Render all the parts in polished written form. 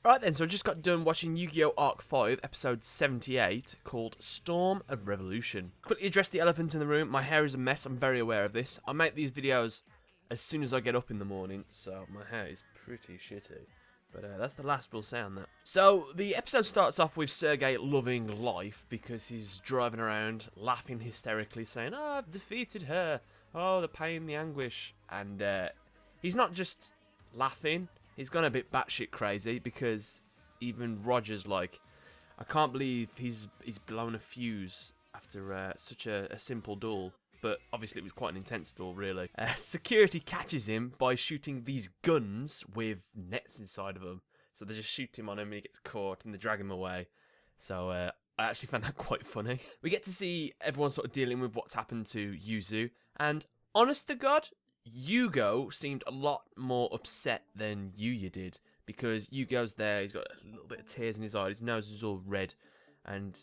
Right then, so I just got done watching Yu-Gi-Oh! Arc 5, episode 78, called Storm of Revolution. Quickly address the elephant in the room. My hair is a mess, I'm very aware of this. I make these videos as soon as I get up in the morning, so my hair is pretty shitty. But that's the last we'll say on that. So, the episode starts off with Sergei loving life, because he's driving around, laughing hysterically, saying, "Oh, I've defeated her. Oh, the pain, the anguish." And he's not just laughing. He's gone a bit batshit crazy, because even Roger's like, I can't believe he's blown a fuse after such a simple duel. But obviously it was quite an intense duel, really. Security catches him by shooting these guns with nets inside of them. So they just shoot him on him and he gets caught and they drag him away. So I actually found that quite funny. We get to see everyone sort of dealing with what's happened to Yuzu. And honest to God, Yugioh seemed a lot more upset than Yuya did, because Yugioh's there, he's got a little bit of tears in his eye, his nose is all red, and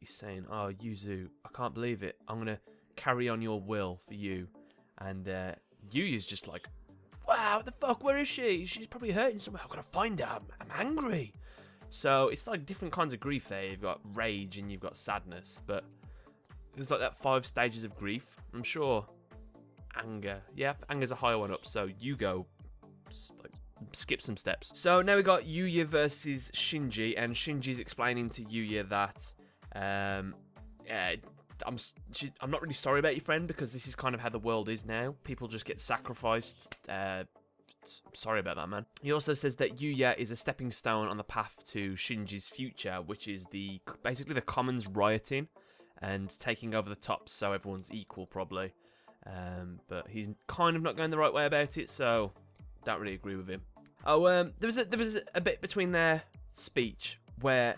he's saying, "Oh, Yuzu, I can't believe it, I'm going to carry on your will for you." And Yuya's just like, "Wow, what the fuck, where is she? She's probably hurting somewhere, I've got to find her, I'm angry." So it's like different kinds of grief there. You've got rage and you've got sadness, but there's like that 5 stages of grief. I'm sure anger, yeah, anger's a higher one up, so Yugioh like skip some steps. So now we got Yuya versus Shinji, and Shinji's explaining to Yuya that I'm not really sorry about your friend, because this is kind of how the world is now. People just get sacrificed. Sorry about that, man. He also says that Yuya is a stepping stone on the path to Shinji's future, which is basically the commons rioting and taking over the tops, so everyone's equal probably. But he's kind of not going the right way about it, so don't really agree with him. Oh, there was a bit between their speech where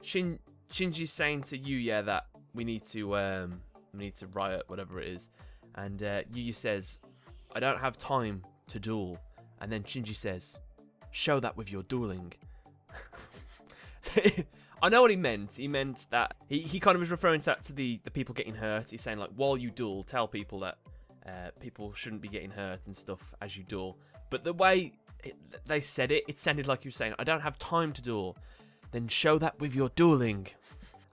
Shinji's saying to Yuya that we need to riot, whatever it is, and Yuya says, "I don't have time to duel," and then Shinji says, "Show that with your dueling." I know what he meant. He meant that he kind of was referring to that to the people getting hurt. He's saying, like, while you duel, tell people that people shouldn't be getting hurt and stuff as you duel. But the way they said it, it sounded like he was saying, "I don't have time to duel." Then show that with your dueling.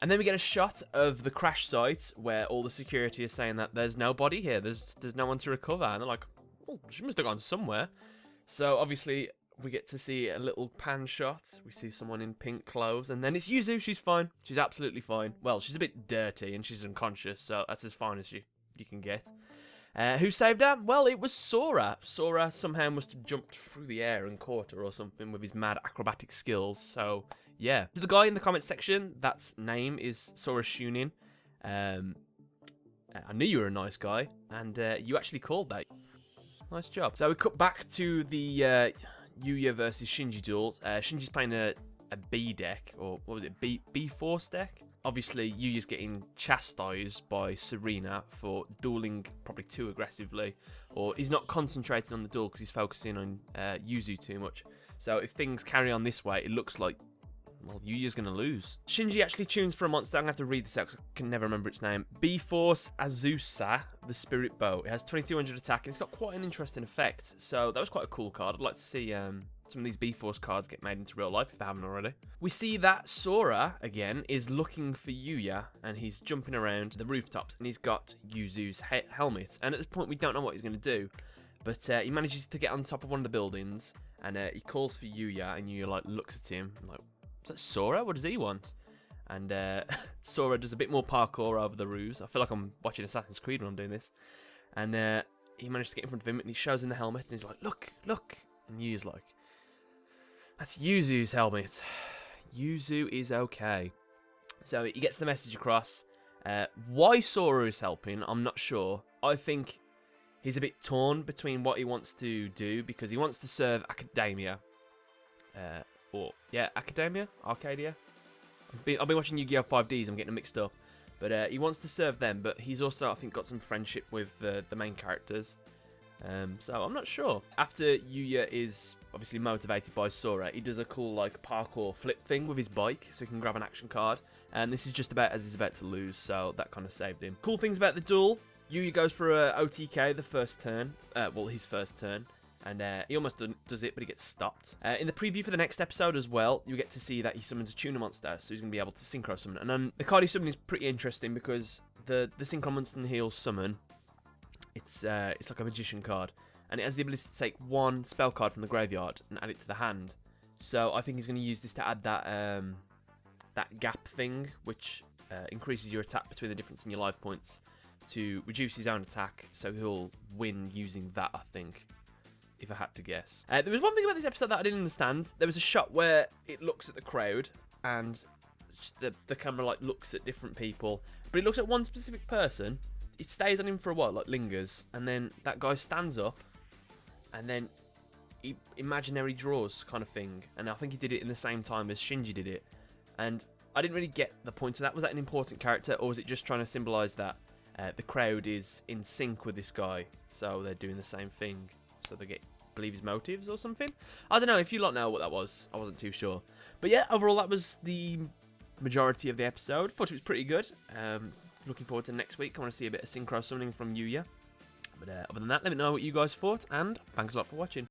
And then we get a shot of the crash site where all the security is saying that there's no body here. There's no one to recover. And they're like, "Oh, she must have gone somewhere." So obviously we get to see a little pan shot. We see someone in pink clothes, and then it's Yuzu. She's fine. She's absolutely fine. Well, she's a bit dirty, and she's unconscious, so that's as fine as you can get. Who saved her? Well, it was Sora. Sora somehow must have jumped through the air and caught her or something with his mad acrobatic skills, so yeah. To the guy in the comment section, that's name is Sora Shunin. I knew you were a nice guy, and you actually called that. Nice job. So we cut back to the Yuya versus Shinji duel. Shinji's playing a B deck, or what was it, B Force deck? Obviously, Yuya's getting chastised by Serena for dueling probably too aggressively, or he's not concentrating on the duel because he's focusing on Yuzu too much. So if things carry on this way, it looks like, well, Yuya's going to lose. Shinji actually tunes for a monster. I'm going to have to read this out because I can never remember its name. B-Force Azusa, the Spirit Bow. It has 2200 attack and it's got quite an interesting effect. So that was quite a cool card. I'd like to see some of these B-Force cards get made into real life if they haven't already. We see that Sora, again, is looking for Yuya, and he's jumping around the rooftops, and he's got Yuzu's helmet. And at this point, we don't know what he's going to do. But he manages to get on top of one of the buildings, and he calls for Yuya, and Yuya like looks at him, like, "Is that Sora? What does he want?" And Sora does a bit more parkour over the roofs. I feel like I'm watching Assassin's Creed when I'm doing this. And he managed to get in front of him, and he shows him the helmet, and he's like, "Look, look." And Yuya's like, "That's Yuzu's helmet. Yuzu is okay." So he gets the message across. Why Sora is helping, I'm not sure. I think he's a bit torn between what he wants to do, because he wants to serve Academia. Academia? Arcadia? I've been watching Yu-Gi-Oh! 5Ds, I'm getting them mixed up. But he wants to serve them, but he's also, I think, got some friendship with the main characters. So I'm not sure. After Yuya is obviously motivated by Sora, he does a cool like parkour flip thing with his bike, so he can grab an action card. And this is just about as he's about to lose, so that kind of saved him. Cool things about the duel: Yuya goes for a OTK the first turn, his first turn, And he almost does it, but he gets stopped. In the preview for the next episode as well, you get to see that he summons a tuna monster, so he's going to be able to synchro summon. And the card he summons is pretty interesting because the synchro monster he'll summon, it's like a magician card. And it has the ability to take one spell card from the graveyard and add it to the hand. So I think he's going to use this to add that that gap thing, which increases your attack between the difference in your life points to reduce his own attack. So he'll win using that, I think, if I had to guess. There was one thing about this episode that I didn't understand. There was a shot where it looks at the crowd and the camera like looks at different people, but it looks at one specific person. It stays on him for a while, like lingers, and then that guy stands up, and then he imaginary draws kind of thing. And I think he did it in the same time as Shinji did it. And I didn't really get the point of that. Was that an important character, or was it just trying to symbolise that the crowd is in sync with this guy, so they're doing the same thing, so they believe his motives or something? I don't know. If you lot know what that was, I wasn't too sure. But yeah, overall that was the majority of the episode. Thought it was pretty good. Looking forward to next week. I want to see a bit of synchro summoning from Yuya. But other than that, let me know what you guys thought, and thanks a lot for watching.